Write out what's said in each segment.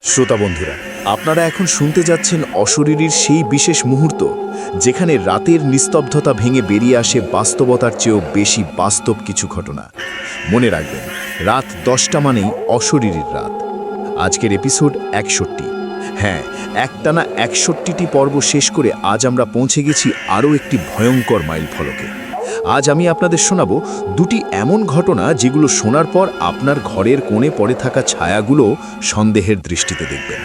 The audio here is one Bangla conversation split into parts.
শ্রোতা বন্ধুরা, আপনারা এখন শুনতে যাচ্ছেন অশরীরীর সেই বিশেষ মুহূর্ত যেখানে রাতের নিস্তব্ধতা ভেঙে বেরিয়ে আসে বাস্তবতার চেয়েও বেশি বাস্তব কিছু ঘটনা। মনে রাখবেন, রাত 10টা মানেই অশরীরীর রাত। আজকের এপিসোড 61। হ্যাঁ, একটানা 61টি পর্ব শেষ করে আজ আমরা পৌঁছে গেছি আরও একটি ভয়ঙ্কর মাইল ফলকে। আজ আমি আপনাদের শোনাবো দুটি এমন ঘটনা যেগুলো শোনার পর আপনার ঘরের কোণে পড়ে থাকা ছায়াগুলো সন্দেহের দৃষ্টিতে দেখবেন।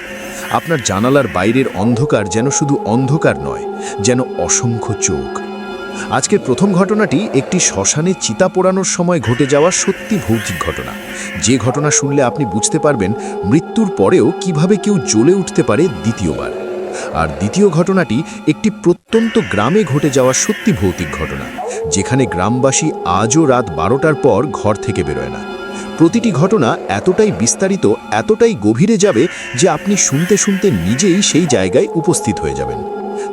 আপনার জানালার বাইরের অন্ধকার যেন শুধু অন্ধকার নয়, যেন অসংখ্য চোখ। আজকের প্রথম ঘটনাটি একটি শ্মশানে চিতা পোড়ানোর সময় ঘটে যাওয়া সত্যি ভৌতিক ঘটনা, যে ঘটনা শুনলে আপনি বুঝতে পারবেন মৃত্যুর পরেও কিভাবে কেউ জ্বলে উঠতে পারে দ্বিতীয়বার। আর দ্বিতীয় ঘটনাটি একটি প্রত্যন্ত গ্রামে ঘটে যাওয়া সত্যি ভৌতিক ঘটনা, যেখানে গ্রামবাসী আজও রাত 12টার পর ঘর থেকে বেরোয় না। প্রতিটি ঘটনা এতটাই বিস্তারিত, এতটাই গভীরে যাবে যে আপনি শুনতে শুনতে নিজেই সেই জায়গায় উপস্থিত হয়ে যাবেন।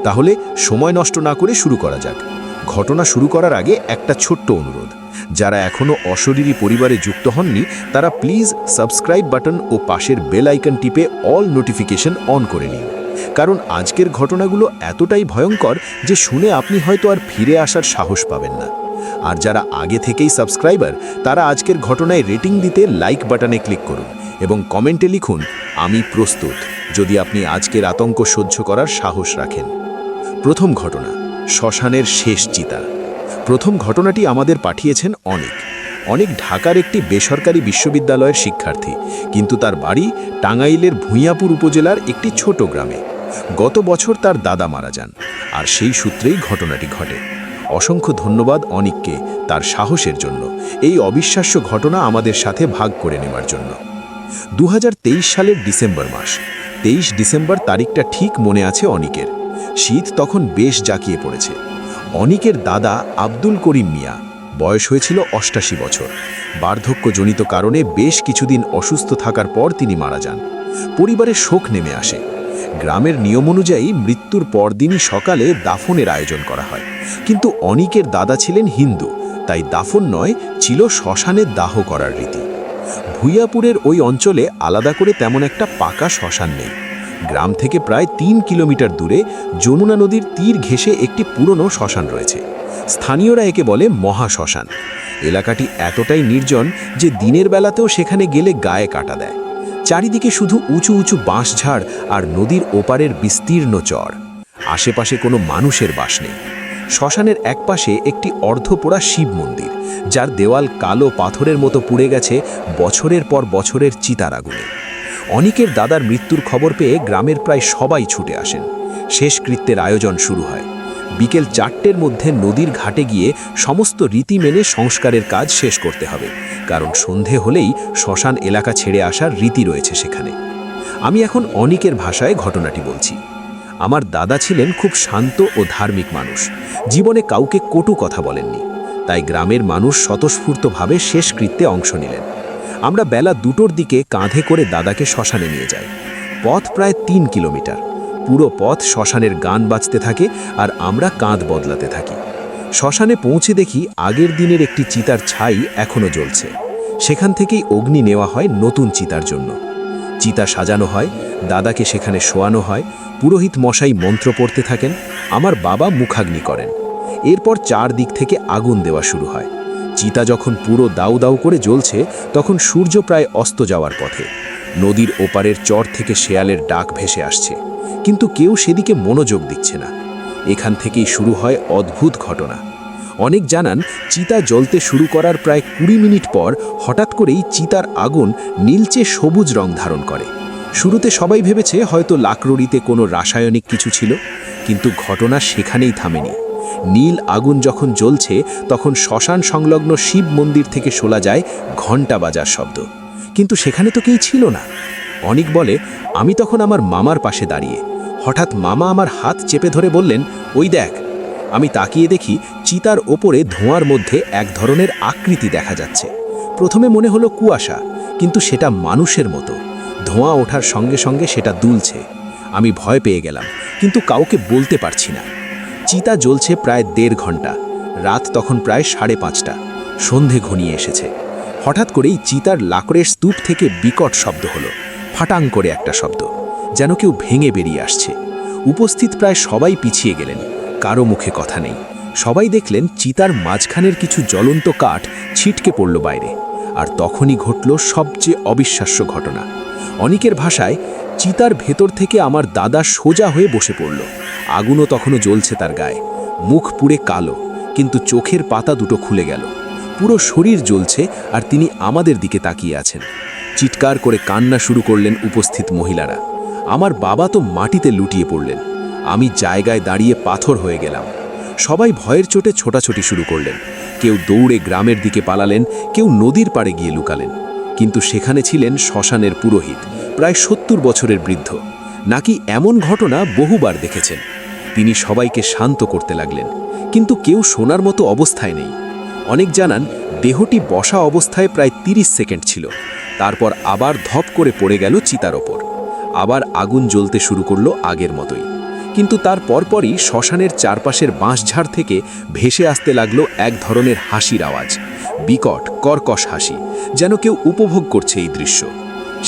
তাহলে সময় নষ্ট না করে শুরু করা যাক। ঘটনা শুরু করার আগে একটা ছোট্ট অনুরোধ, যারা এখনও অশরীরী পরিবারে যুক্ত হননি তারা প্লিজ সাবস্ক্রাইব বাটন ও পাশের বেল আইকন টিপে অল নোটিফিকেশন অন করে নিন, কারণ আজকের ঘটনাগুলো এতটাই ভয়ঙ্কর যে শুনে আপনি হয়তো আর ফিরে আসার সাহস পাবেন না। আর যারা আগে থেকেই সাবস্ক্রাইবার, তারা আজকের ঘটনায় রেটিং দিতে লাইক বাটনে ক্লিক করুন এবং কমেন্টে লিখুন আমি প্রস্তুত, যদি আপনি আজকের আতঙ্ক সহ্য করার সাহস রাখেন। প্রথম ঘটনা, শ্মশানের শেষ চিতা। প্রথম ঘটনাটি আমাদের পাঠিয়েছেন অনেক ঢাকার একটি বেসরকারি বিশ্ববিদ্যালয়ের শিক্ষার্থী, কিন্তু তার বাড়ি টাঙ্গাইলের ভূঁইয়াপুর উপজেলার একটি ছোট গ্রামে। গত বছর তার দাদা মারা যান, আর সেই সূত্রেই ঘটনাটি ঘটে। অসংখ্য ধন্যবাদ অনিককে তার সাহসের জন্য, এই অবিশ্বাস্য ঘটনা আমাদের সাথে ভাগ করে নেওয়ার জন্য। 2023 সালের ডিসেম্বর মাস, 23 ডিসেম্বর তারিখটা ঠিক মনে আছে অনিকের। শীত তখন বেশ জাঁকিয়ে পড়েছে। অনিকের দাদা আব্দুল করিম মিয়া, বয়স হয়েছিল 88 বছর। বার্ধক্যজনিত কারণে বেশ কিছুদিন অসুস্থ থাকার পর তিনি মারা যান। পরিবারের শোক নেমে আসে। গ্রামের নিয়ম অনুযায়ী মৃত্যুর পরদিনই সকালে দাফনের আয়োজন করা হয়, কিন্তু অনিকের দাদা ছিলেন হিন্দু, তাই দাফন নয়, ছিল শ্মশানে দাহ করার রীতি। ভূঁইয়াপুরের ওই অঞ্চলে আলাদা করে তেমন একটা পাকা শ্মশান নেই। গ্রাম থেকে প্রায় 3 কিলোমিটার দূরে যমুনা নদীর তীর ঘেঁষে একটি পুরনো শ্মশান রয়েছে। স্থানীয়রা একে বলে মহাশ্মশান। এলাকাটি এতটাই নির্জন যে দিনের বেলাতেও সেখানে গেলে গায়ে কাটা দেয়। চারিদিকে শুধু উঁচু উঁচু বাঁশঝাড় আর নদীর ওপারের বিস্তীর্ণ চর। আশেপাশে কোনো মানুষের বাস নেই। শ্মশানের একপাশে একটি অর্ধপোড়া শিব মন্দির, যার দেওয়াল কালো পাথরের মতো পুড়ে গেছে বছরের পর বছরের চিতার আগুনে। অনিকের দাদার মৃত্যুর খবর পেয়ে গ্রামের প্রায় সবাই ছুটে আসেন। শেষকৃত্যের আয়োজন শুরু হয়। বিকেল 4টের মধ্যে নদীর ঘাটে গিয়ে সমস্ত রীতি মেনে সংস্কারের কাজ শেষ করতে হবে, কারণ সন্ধে হলেই শ্মশান এলাকা ছেড়ে আসার রীতি রয়েছে সেখানে। আমি এখন অনিকের ভাষায় ঘটনাটি বলছি। আমার দাদা ছিলেন খুব শান্ত ও ধার্মিক মানুষ, জীবনে কাউকে কটু কথা বলেননি, তাই গ্রামের মানুষ স্বতঃস্ফূর্তভাবে শেষকৃত্যে অংশ নিলেন। আমরা বেলা 2টোর দিকে কাঁধে করে দাদাকে শ্মশানে নিয়ে যাই। পথ প্রায় 3 কিলোমিটার। পুরো পথ শ্মশানের গান বাজতে থাকে আর আমরা কাঁধ বদলাতে থাকি। শ্মশানে পৌঁছে দেখি আগের দিনের একটি চিতার ছাই এখনও জ্বলছে। সেখান থেকেই অগ্নি নেওয়া হয় নতুন চিতার জন্য। চিতা সাজানো হয়, দাদাকে সেখানে শোয়ানো হয়, পুরোহিত মশাই মন্ত্র পড়তে থাকেন, আমার বাবা মুখাগ্নি করেন। এরপর 4 দিক থেকে আগুন দেওয়া শুরু হয়। চিতা যখন পুরো দাউ দাউ করে জ্বলছে, তখন সূর্য প্রায় অস্ত যাওয়ার পথে। নদীর ওপারের চর থেকে শেয়ালের ডাক ভেসে আসছে, কিন্তু কেউ সেদিকে মনোযোগ দিচ্ছে না। এখান থেকেই শুরু হয় অদ্ভুত ঘটনা। অনেক জানান, চিতা জ্বলতে শুরু করার প্রায় 20 মিনিট পর হঠাৎ করেই চিতার আগুন নীলচে সবুজ রং ধারণ করে। শুরুতে সবাই ভেবেছে হয়তো লাকড়িতে কোনো রাসায়নিক কিছু ছিল, কিন্তু ঘটনা সেখানেই থামেনি। নীল আগুন যখন জ্বলছে, তখন শ্মশান সংলগ্ন শিব মন্দির থেকে শোনা যায় ঘণ্টা বাজার শব্দ, কিন্তু সেখানে তো কেউ ছিল না। অনিক বলে, আমি তখন আমার মামার পাশে দাঁড়িয়ে। হঠাৎ মামা আমার হাত চেপে ধরে বললেন, ওই দেখ। আমি তাকিয়ে দেখি চিতার ওপরে ধোঁয়ার মধ্যে এক ধরনের আকৃতি দেখা যাচ্ছে। প্রথমে মনে হলো কুয়াশা, কিন্তু সেটা মানুষের মতো। ধোঁয়া ওঠার সঙ্গে সঙ্গে সেটা দুলছে। আমি ভয় পেয়ে গেলাম, কিন্তু কাউকে বলতে পারছি না। চিতা জ্বলছে প্রায় 1.5 ঘন্টা। রাত তখন প্রায় 5:30। সন্ধে ঘনিয়ে এসেছে। হঠাৎ করেই চিতার লাকড়ের স্তূপ থেকে বিকট শব্দ হলো। ফাটাং করে একটা শব্দ, যেন কেউ ভেঙে বেরিয়ে আসছে। উপস্থিত প্রায় সবাই পিছিয়ে গেলেন, কারো মুখে কথা নেই। সবাই দেখলেন চিতার মাঝখানের কিছু জ্বলন্ত কাঠ ছিটকে পড়ল বাইরে। আর তখনই ঘটল সবচেয়ে অবিশ্বাস্য ঘটনা। অনিকের ভাষায়, চিতার ভেতর থেকে আমার দাদা সোজা হয়ে বসে পড়ল। আগুনও তখনও জ্বলছে তার গায়ে, মুখ পুড়ে কালো, কিন্তু চোখের পাতা দুটো খুলে গেল। পুরো শরীর জ্বলছে, আর তিনি আমাদের দিকে তাকিয়ে আছেন। চিৎকার করে কান্না শুরু করলেন উপস্থিত মহিলারা। আমার বাবা তো মাটিতে লুটিয়ে পড়লেন। আমি জায়গায় দাঁড়িয়ে পাথর হয়ে গেলাম। সবাই ভয়ের চোটে ছোটাছুটি শুরু করলেন। কেউ দৌড়ে গ্রামের দিকে পালালেন, কেউ নদীর পাড়ে গিয়ে লুকালেন। কিন্তু সেখানে ছিলেন শ্মশানের পুরোহিত, প্রায় ৭০ বছরের বৃদ্ধ। নাকি এমন ঘটনা বহুবার দেখেছেন। তিনি সবাইকে শান্ত করতে লাগলেন, কিন্তু কেউ শোনার মতো অবস্থায় নেই। অনেক জানান দেহটি বসা অবস্থায় প্রায় ৩০ সেকেন্ড ছিল, তারপর আবার ধপ করে পড়ে গেল চিতার ওপর। আবার আগুন জ্বলতে শুরু করলো আগের মতোই। কিন্তু তার পরপরই শ্মশানের চারপাশের বাঁশঝাড় থেকে ভেসে আসতে লাগলো এক ধরনের হাসির আওয়াজ, বিকট কর্কশ হাসি, যেন কেউ উপভোগ করছে এই দৃশ্য।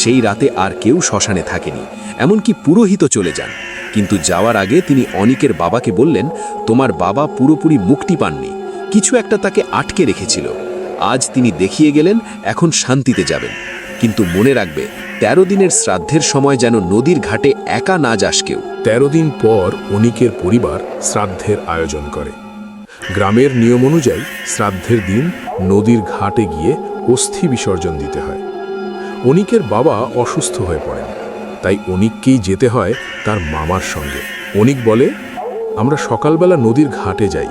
সেই রাতে আর কেউ শ্মশানে থাকেনি, এমনকি পুরোহিত চলে যান। কিন্তু যাওয়ার আগে তিনি অনিকের বাবাকে বললেন, তোমার বাবা পুরোপুরি মুক্তি পাননি, কিছু একটা তাকে আটকে রেখেছিল। আজ তিনি দেখিয়ে গেলেন, এখন শান্তিতে যাবেন। কিন্তু মনে রাখবে, ১৩ দিনের শ্রাদ্ধের সময় যেন নদীর ঘাটে একা না যাস কেউ। ১৩ দিন পর অনিকের পরিবার শ্রাদ্ধের আয়োজন করে। গ্রামের নিয়ম অনুযায়ী শ্রাদ্ধের দিন নদীর ঘাটে গিয়ে অস্থি বিসর্জন দিতে হয়। অনিকের বাবা অসুস্থ হয়ে পড়েন, তাই অনিককেই যেতে হয় তার মামার সঙ্গে। অনিক বলে, আমরা সকালবেলা নদীর ঘাটে যাই,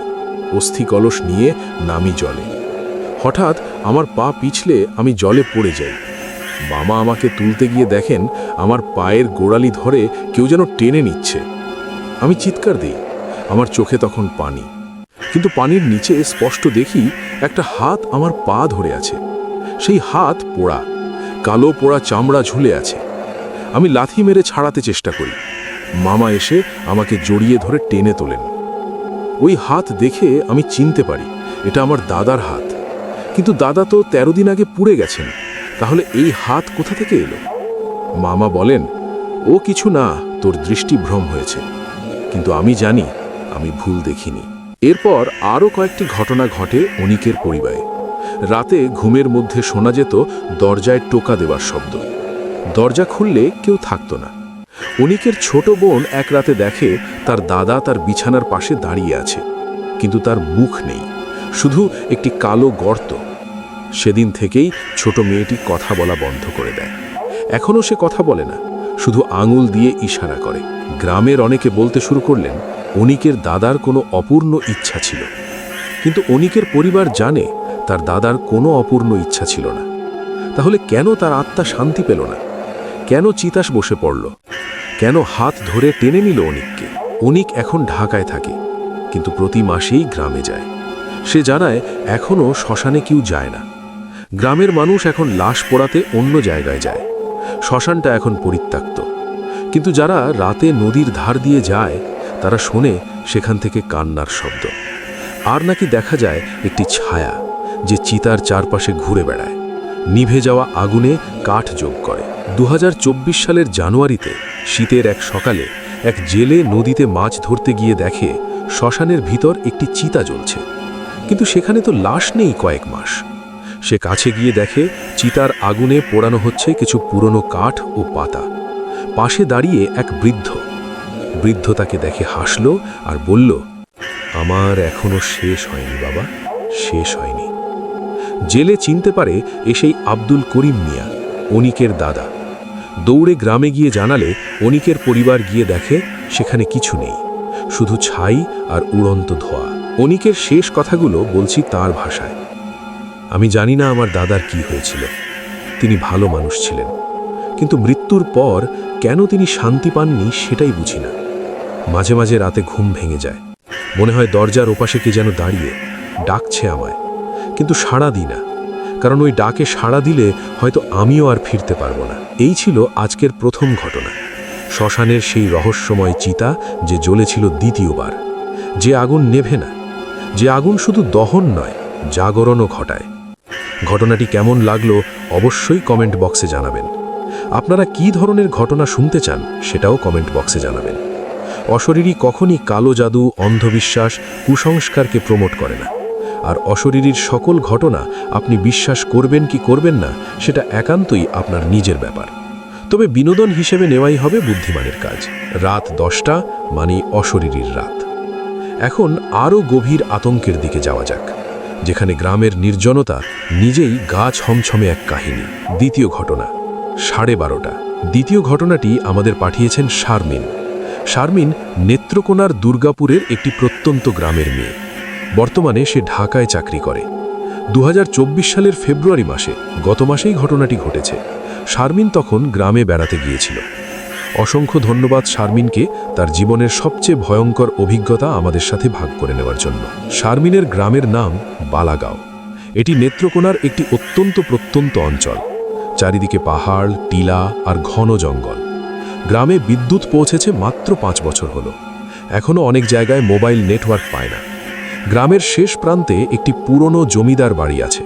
অস্থি কলস নিয়ে নামি জলে। হঠাৎ আমার পা পিছলে আমি জলে পড়ে যাই। মামা আমাকে তুলতে গিয়ে দেখেন আমার পায়ের গোড়ালি ধরে কেউ যেন টেনে নিচ্ছে। আমি চিৎকার দিই, আমার চোখে তখন পানি। কিন্তু পানির নিচে স্পষ্ট দেখি একটা হাত আমার পা ধরে আছে। সেই হাত পোড়া, কালো পোড়া চামড়া ঝুলে আছে। আমি লাথি মেরে ছাড়াতে চেষ্টা করি। মামা এসে আমাকে জড়িয়ে ধরে টেনে তোলেন। ওই হাত দেখে আমি চিনতে পারি এটা আমার দাদার হাত। কিন্তু দাদা তো ১৩ দিন আগে পুড়ে গেছেন, তাহলে এই হাত কোথা থেকে এলো? মামা বলেন, ও কিছু না, তোর দৃষ্টিভ্রম হয়েছে। কিন্তু আমি জানি আমি ভুল দেখিনি। এরপর আরও কয়েকটি ঘটনা ঘটে অনিকের পরিবারে। রাতে ঘুমের মধ্যে শোনা যেত দরজায় টোকা দেওয়ার শব্দ। দরজা খুললে কেউ থাকতো না। অনিকের ছোট বোন এক রাতে দেখে তার দাদা তার বিছানার পাশে দাঁড়িয়ে আছে, কিন্তু তার মুখ নেই, শুধু একটি কালো গর্ত। সেদিন থেকেই ছোট মেয়েটি কথা বলা বন্ধ করে দেয়। এখনও সে কথা বলে না, শুধু আঙুল দিয়ে ইশারা করে। গ্রামের অনেকে বলতে শুরু করলেন অনিকের দাদার কোনো অপূর্ণ ইচ্ছা ছিল। কিন্তু অনিকের পরিবার জানে তার দাদার কোনো অপূর্ণ ইচ্ছা ছিল না। তাহলে কেন তার আত্মা শান্তি পেল না? কেন চিতাস বসে পড়ল? কেন হাত ধরে টেনে নিল অনিককে? অনিক এখন ঢাকায় থাকে, কিন্তু প্রতি মাসেই গ্রামে যায়। সে জানায় এখনও শ্মশানে কেউ যায় না। গ্রামের মানুষ এখন লাশ পোড়াতে অন্য জায়গায় যায়। শ্মশানটা এখন পরিত্যক্ত। কিন্তু যারা রাতে নদীর ধার দিয়ে যায় তারা শোনে সেখান থেকে কান্নার শব্দ। আর নাকি দেখা যায় একটি ছায়া যে চিতার চারপাশে ঘুরে বেড়ায়, নিভে যাওয়া আগুনে কাঠ যোগ করে। ২০২৪ সালের জানুয়ারিতে শীতের এক সকালে এক জেলে নদীতে মাছ ধরতে গিয়ে দেখে শ্মশানের ভিতর একটি চিতা জ্বলছে, কিন্তু সেখানে তো লাশ নেই কয়েক মাস। সে কাছে গিয়ে দেখে চিতার আগুনে পোড়ানো হচ্ছে কিছু পুরনো কাঠ ও পাতা। পাশে দাঁড়িয়ে এক বৃদ্ধ তাকে দেখে হাসল আর বলল, আমার এখনো শেষ হয়নি বাবা, শেষ হয়নি। জেলে চিনতে পারে এ সেই আব্দুল করিম মিয়া, অনিকের দাদা। দৌড়ে গ্রামে গিয়ে জানালে অনিকের পরিবার গিয়ে দেখে সেখানে কিছু নেই, শুধু ছাই আর উড়ন্ত ধোঁয়া। অনিকের শেষ কথাগুলো বলছি তার ভাষায়। আমি জানি না আমার দাদার কি হয়েছিল। তিনি ভালো মানুষ ছিলেন, কিন্তু মৃত্যুর পর কেন তিনি শান্তি পাননি সেটাই বুঝি না। মাঝে মাঝে রাতে ঘুম ভেঙে যায়, মনে হয় দরজার ওপাশে কে যেন দাঁড়িয়ে ডাকছে আমায়, কিন্তু সাড়া দিই না, কারণ ওই ডাকে সাড়া দিলে হয়তো আমিও আর ফিরতে পারবো না। এই ছিল আজকের প্রথম ঘটনা, শ্মশানের সেই রহস্যময় চিতা যে জ্বলেছিল দ্বিতীয়বার, যে আগুন নেভে না, যে আগুন শুধু দহন নয়, জাগরণও ঘটায়। ঘটনাটি কেমন লাগলো অবশ্যই কমেন্ট বক্সে জানাবেন। আপনারা কী ধরনের ঘটনা শুনতে চান সেটাও কমেন্ট বক্সে জানাবেন। অশরীরী কখনই কালো জাদু, অন্ধবিশ্বাস, কুসংস্কারকে প্রমোট করে না। আর অশরীরীর সকল ঘটনা আপনি বিশ্বাস করবেন কি করবেন না সেটা একান্তই আপনার নিজের ব্যাপার। তবে বিনোদন হিসেবে নেওয়াই হবে বুদ্ধিমানের কাজ। রাত 10টা মানে অশরীরীর রাত। এখন আরও গভীর আতঙ্কের দিকে যাওয়া যাক, যেখানে গ্রামের নির্জনতা নিজেই গা ছমছমে এক কাহিনী। দ্বিতীয় ঘটনা, 12:30। দ্বিতীয় ঘটনাটি আমাদের পাঠিয়েছেন শারমিন। শারমিন নেত্রকোনার দুর্গাপুরের একটি প্রত্যন্ত গ্রামের মেয়ে। বর্তমানে সে ঢাকায় চাকরি করে। 2024 সালের ফেব্রুয়ারি মাসে, গত মাসেই ঘটনাটি ঘটেছে। শারমিন তখন গ্রামে বেড়াতে গিয়েছিল। অসংখ্য ধন্যবাদ শারমিনকে তার জীবনের সবচেয়ে ভয়ঙ্কর অভিজ্ঞতা আমাদের সাথে ভাগ করে নেওয়ার জন্য। শারমিনের গ্রামের নাম বালাগাঁও। এটি নেত্রকোনার একটি অত্যন্ত প্রত্যন্ত অঞ্চল। চারিদিকে পাহাড়, টিলা আর ঘন জঙ্গল। গ্রামে বিদ্যুৎ পৌঁছেছে মাত্র 5 বছর হলো। এখনও অনেক জায়গায় মোবাইল নেটওয়ার্ক পায় না। গ্রামের শেষ প্রান্তে একটি পুরনো জমিদার বাড়ি আছে।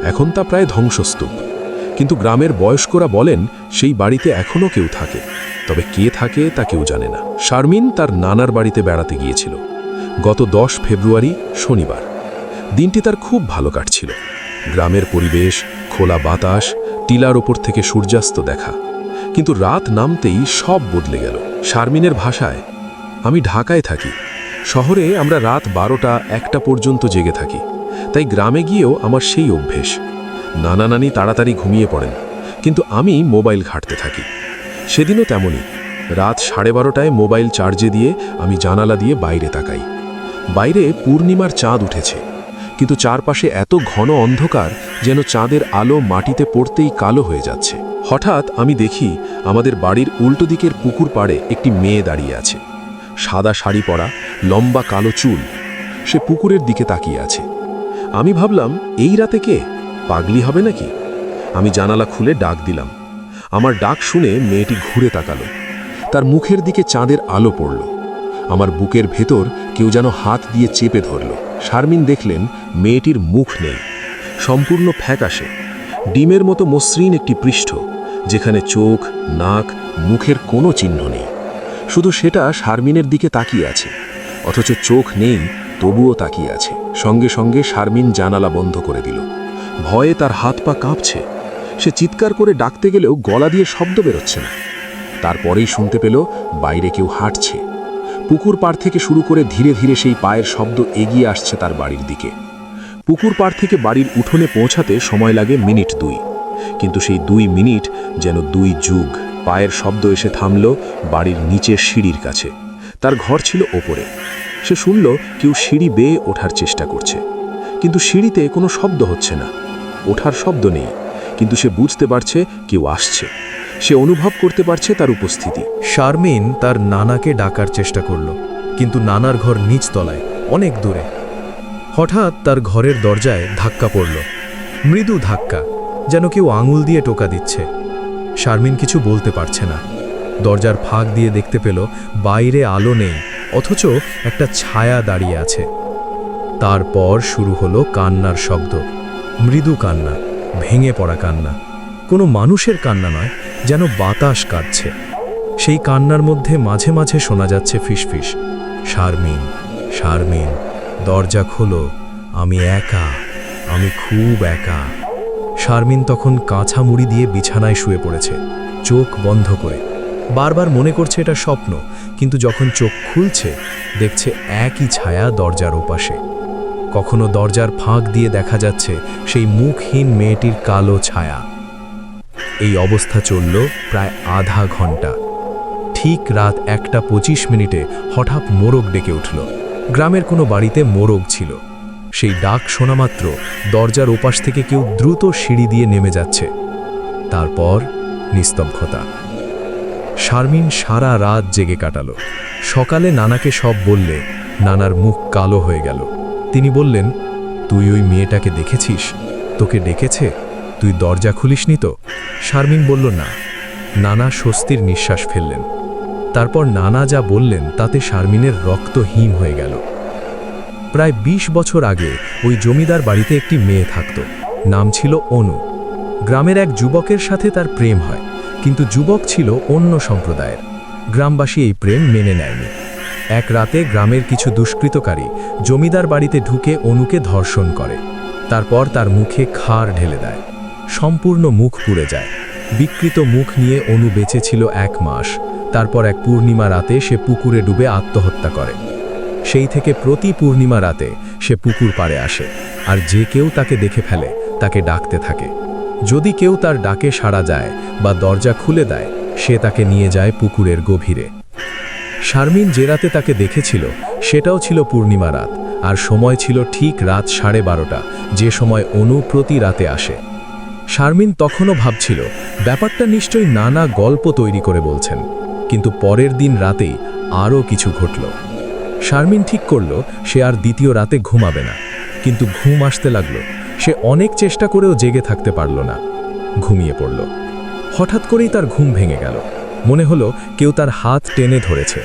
এখন তা প্রায় ধ্বংসস্তূপ। কিন্তু গ্রামের বয়স্করা বলেন সেই বাড়িতে এখনও কেউ থাকে। তবে কে থাকে তা কেউ জানে না। শারমিন তার নানার বাড়িতে বেড়াতে গিয়েছিল গত 10 ফেব্রুয়ারি শনিবার। দিনটি তার খুব ভালো কাটছিল। গ্রামের পরিবেশ, খোলা বাতাস, টিলার ওপর থেকে সূর্যাস্ত দেখা। কিন্তু রাত নামতেই সব বদলে গেল। শারমিনের ভাষায়, আমি ঢাকায় থাকি। শহরে আমরা রাত 12টা-1টা পর্যন্ত জেগে থাকি। তাই গ্রামে গিয়েও আমার সেই অভ্যেস। নানা নানি তাড়াতাড়ি ঘুমিয়ে পড়েন, কিন্তু আমি মোবাইল ঘাঁটতে থাকি। সেদিনও তেমনই। রাত 12:30টায় মোবাইল চার্জে দিয়ে আমি জানালা দিয়ে বাইরে তাকাই। বাইরে পূর্ণিমার চাঁদ উঠেছে, কিন্তু চারপাশে এত ঘন অন্ধকার যেন চাঁদের আলো মাটিতে পড়তেই কালো হয়ে যাচ্ছে। হঠাৎ আমি দেখি আমাদের বাড়ির উল্টো দিকের পুকুর পাড়ে একটি মেয়ে দাঁড়িয়ে আছে। সাদা শাড়ি পরা, লম্বা কালো চুল। সে পুকুরের দিকে তাকিয়ে আছে। আমি ভাবলাম, এই রাতে কে? পাগলি হবে নাকি? আমি জানালা খুলে ডাক দিলাম। আমার ডাক শুনে মেয়েটি ঘুরে তাকালো। তার মুখের দিকে চাঁদের আলো পড়ল। আমার বুকের ভেতর কেউ যেন হাত দিয়ে চেপে ধরল। শারমিন দেখলেন মেয়েটির মুখ নেই, সম্পূর্ণ ফ্যাকাশে। ডিমের মতো মসৃণ একটি পৃষ্ঠ, যেখানে চোখ, নাক, মুখের কোনো চিহ্ন নেই। শুধু সেটা শারমিনের দিকে তাকিয়ে আছে। অথচ চোখ নেই, তবুও তাকিয়ে আছে। সঙ্গে সঙ্গে শারমিন জানালা বন্ধ করে দিল। ভয়ে তার হাত পা কাঁপছে। সে চিৎকার করে ডাকতে গেলেও গলা দিয়ে শব্দ বেরোচ্ছে না। তারপরেই শুনতে পেল বাইরে কেউ হাঁটছে। পুকুর পাড় থেকে শুরু করে ধীরে ধীরে সেই পায়ের শব্দ এগিয়ে আসছে তার বাড়ির দিকে। পুকুর পাড় থেকে বাড়ির উঠোনে পৌঁছাতে সময় লাগে মিনিট 2। কিন্তু সেই 2 মিনিট যেন 2 যুগ। পায়ের শব্দ এসে থামল বাড়ির নিচের সিঁড়ির কাছে। তার ঘর ছিল ওপরে। সে শুনল কেউ সিঁড়ি বেয়ে ওঠার চেষ্টা করছে, কিন্তু সিঁড়িতে কোনো শব্দ হচ্ছে না। ওঠার শব্দ নেই, কিন্তু সে বুঝতে পারছে কেউ আসছে। সে অনুভব করতে পারছে তার উপস্থিতি। শারমিন তার নানাকে ডাকার চেষ্টা করল, কিন্তু নানার ঘর নিচতলায়, অনেক দূরে। হঠাৎ তার ঘরের দরজায় ধাক্কা পড়ল, মৃদু ধাক্কা, যেন কেউ আঙুল দিয়ে টোকা দিচ্ছে। শারমিন কিছু বলতে পারছে না। দরজার ফাঁক দিয়ে দেখতে পেল বাইরে আলো নেই, অথচ একটা ছায়া দাঁড়িয়ে আছে। তারপর শুরু হলো কান্নার শব্দ, মৃদু কান্না, ভেঙে পড়া কান্না। কোনো মানুষের কান্না নয়, যেন বাতাস কাটছে। সেই কান্নার মধ্যে মাঝে মাঝে শোনা যাচ্ছে ফিসফিস, শারমিন, শারমিন, দরজা খোলো, আমি একা, আমি খুব একা। শারমিন তখন কাঁচা মুড়ি দিয়ে বিছানায় শুয়ে পড়েছে, চোখ বন্ধ করে। বারবার মনে করছে এটা স্বপ্ন, কিন্তু যখন চোখ খুলছে দেখছে একই ছায়া দরজার ওপাশে। কখনো দরজার ফাঁক দিয়ে দেখা যাচ্ছে সেই মুখহীন মেয়েটির কালো ছায়া। এই অবস্থা চলল প্রায় আধা ঘন্টা। ঠিক রাত 1:25 হঠাৎ মোরগ ডেকে উঠল। গ্রামের কোনো বাড়িতে মোরগ ছিল। সেই ডাক শোনা মাত্র দরজার ওপাশ থেকে কেউ দ্রুত সিঁড়ি দিয়ে নেমে যাচ্ছে। তারপর নিস্তব্ধতা। শারমিন সারা রাত জেগে কাটালো। সকালে নানাকে সব বললে নানার মুখ কালো হয়ে গেল। তিনি বললেন, তুই ওই মেয়েটাকে দেখেছিস? তোকে ডেকেছে? তুই দরজা খুলিসনি তো? শারমিন বলল না। নানা স্বস্তির নিঃশ্বাস ফেললেন। তারপর নানা যা বললেন তাতে শারমিনের রক্ত হিম হয়ে গেল। প্রায় 20 বছর আগে ওই জমিদার বাড়িতে একটি মেয়ে থাকত। নাম ছিল অনু। গ্রামের এক যুবকের সাথে তার প্রেম হয়, কিন্তু যুবক ছিল অন্য সম্প্রদায়ের। গ্রামবাসী এই প্রেম মেনে নেয়নি। এক রাতে গ্রামের কিছু দুষ্কৃতকারী জমিদার বাড়িতে ঢুকে অনুকে ধর্ষণ করে। তারপর তার মুখে খাড় ঢেলে দেয়। সম্পূর্ণ মুখ পুড়ে যায়। বিকৃত মুখ নিয়ে অনু বেঁচে ছিল 1 মাস। তারপর এক পূর্ণিমা রাতে সে পুকুরে ডুবে আত্মহত্যা করে। সেই থেকে প্রতি পূর্ণিমা রাতে সে পুকুর পাড়ে আসে, আর যে কেউ তাকে দেখে ফেলে তাকে ডাকতে থাকে। যদি কেউ তার ডাকে সাড়া যায় বা দরজা খুলে দেয়, সে তাকে নিয়ে যায় পুকুরের গভীরে। শারমিন যে রাতে তাকে দেখেছিল সেটাও ছিল পূর্ণিমা রাত, আর সময় ছিল ঠিক রাত 12:30, যে সময় অনু প্রতি রাতে আসে। শারমিন তখনও ভাবছিল ব্যাপারটা নিশ্চয়ই নানা গল্প তৈরি করে বলছেন, কিন্তু পরের দিন রাতেই আরও কিছু ঘটল। শারমিন ঠিক করল সে আর দ্বিতীয় রাতে ঘুমাবে না, কিন্তু ঘুম আসতে লাগলো। সে অনেক চেষ্টা করেও জেগে থাকতে পারল না, ঘুমিয়ে পড়ল। হঠাৎ করেই তার ঘুম ভেঙে গেল। মনে হলো কেউ তার হাত টেনে ধরেছে।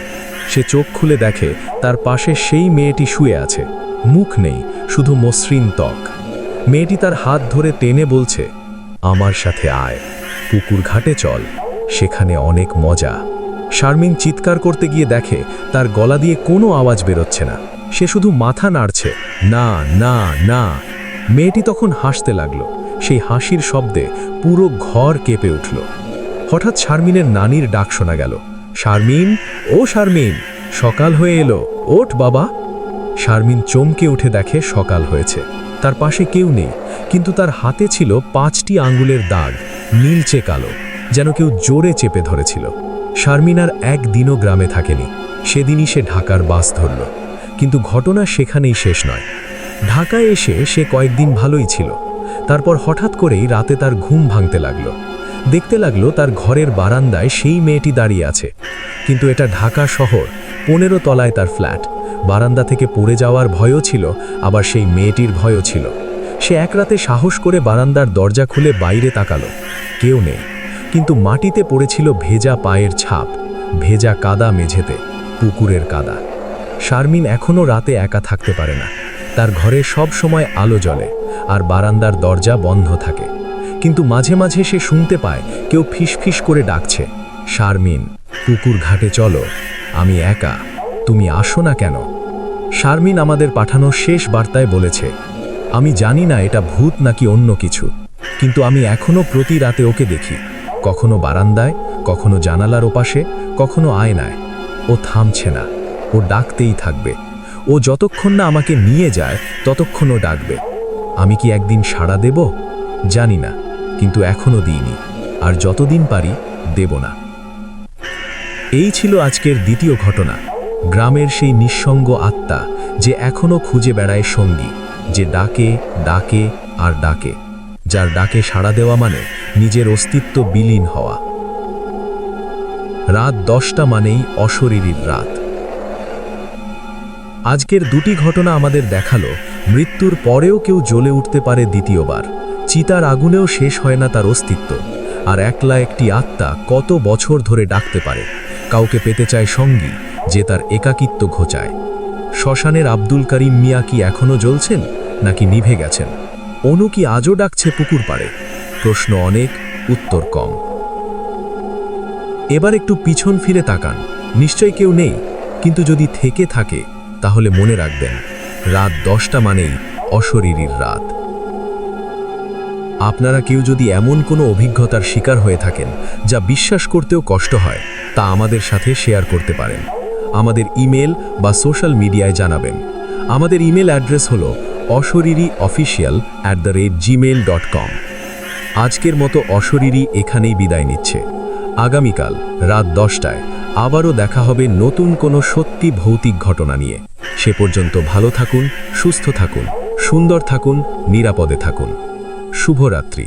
সে চোখ খুলে দেখে তার পাশে সেই মেয়েটি শুয়ে আছে। মুখ নেই, শুধু মসৃণ ত্বক। মেয়েটি তার হাত ধরে টেনে বলছে, আমার সাথে আয়, পুকুর ঘাটে চল, সেখানে অনেক মজা। শারমিন চিৎকার করতে গিয়ে দেখে তার গলা দিয়ে কোনো আওয়াজ বেরোচ্ছে না। সে শুধু মাথা নাড়ছে, না না না। মেয়েটি তখন হাসতে লাগলো। সেই হাসির শব্দে পুরো ঘর কেঁপে উঠল। হঠাৎ শারমিনের নানির ডাক শোনা গেল, শারমিন, ও শারমিন, সকাল হয়ে এলো, ওঠ বাবা। শারমিন চমকে উঠে দেখে সকাল হয়েছে। তার পাশে কেউ নেই, কিন্তু তার হাতে ছিল 5টি আঙ্গুলের দাগ, নীলচে কালো, যেন কেউ জোরে চেপে ধরেছিল। শারমিন আর একদিনও গ্রামে থাকেনি। সেদিনই সে ঢাকার বাস ধরল। কিন্তু ঘটনা সেখানেই শেষ নয়। ঢাকায় এসে সে কয়েকদিন ভালোই ছিল। তারপর হঠাৎ করেই রাতে তার ঘুম ভাঙতে লাগলো। দেখতে লাগলো তার ঘরের বারান্দায় সেই মেয়েটি দাঁড়িয়ে আছে। কিন্তু এটা ঢাকা শহর, 15 তলায় তার ফ্ল্যাট। বারান্দা থেকে পড়ে যাওয়ার ভয়ও ছিল, আবার সেই মেয়েটির ভয়ও ছিল। সে এক রাতে সাহস করে বারান্দার দরজা খুলে বাইরে তাকালো। কেউ নেই, কিন্তু মাটিতে পড়েছিল ভেজা পায়ের ছাপ, ভেজা কাদা মেঝেতে, পুকুরের কাদা। শারমিন এখনও রাতে একা থাকতে পারে না। তার ঘরে সব সময় আলো জ্বলে, আর বারান্দার দরজা বন্ধ থাকে। কিন্তু মাঝে মাঝে সে শুনতে পায় কেউ ফিসফিস করে ডাকছে, শারমিন, পুকুর ঘাটে চলো, আমি একা, তুমি আসো না কেন? শারমিন আমাদের পাঠানো শেষ বার্তায় বলেছে, আমি জানি না এটা ভূত নাকি অন্য কিছু, কিন্তু আমি এখনো প্রতি রাতে ওকে দেখি, কখনো বারান্দায়, কখনো জানালার ওপাশে, কখনো আয়নায়। ও থামছে না, ও ডাকতেই থাকবে। ও যতক্ষণ না আমাকে নিয়ে যায় ততক্ষণও ডাকবে। আমি কি একদিন সাড়া দেব? জানি না, কিন্তু এখনো দিইনি, আর যতদিন পারি দেব না। এই ছিল আজকের দ্বিতীয় ঘটনা। গ্রামের সেই নিঃসঙ্গ আত্মা যে এখনো খুঁজে বেড়ায় সঙ্গী, যে ডাকে ডাকে আর ডাকে, যার ডাকে সাড়া দেওয়া মানে নিজের অস্তিত্ব বিলীন হওয়া। রাত 10টা মানেই অশরীরীর রাত। আজকের দুটি ঘটনা আমাদের দেখালো মৃত্যুর পরেও কেউ জ্বলে উঠতে পারে দ্বিতীয়বার। চিতার আগুনেও শেষ হয় না তার অস্তিত্ব। আর একলা একটি আত্মা কত বছর ধরে ডাকতে পারে, কাউকে পেতে চায় সঙ্গী, যে তার একাকিত্ব ঘোচায়। শ্মশানের আব্দুল করিম মিয়া কি এখনো জ্বলছেন, নাকি নিভে গেছেন? অনু কি আজও ডাকছে পুকুর পাড়ে? প্রশ্ন অনেক, উত্তর কম। এবার একটু পিছন ফিরে তাকান। নিশ্চয় কেউ নেই, কিন্তু যদি থেকে থাকে তাহলে মনে রাখবেন, রাত 10টা মানেই অশরীরীর রাত। আপনারা কেউ যদি এমন কোনো অভিজ্ঞতার শিকার হয়ে থাকেন যা বিশ্বাস করতেও কষ্ট হয়, তা আমাদের সাথে শেয়ার করতে পারেন। আমাদের ইমেল বা সোশ্যাল মিডিয়ায় জানাবেন। আমাদের ইমেল অ্যাড্রেস হলো ashoriri@gmail.com। আজকের মতো অশরীরী এখানেই বিদায় নিচ্ছে। আগামীকাল রাত 10টায় আবারও দেখা হবে নতুন কোনো সত্যি ভৌতিক ঘটনা নিয়ে। সে পর্যন্ত ভালো থাকুন, সুস্থ থাকুন, সুন্দর থাকুন, নিরাপদে থাকুন। শুভরাত্রি।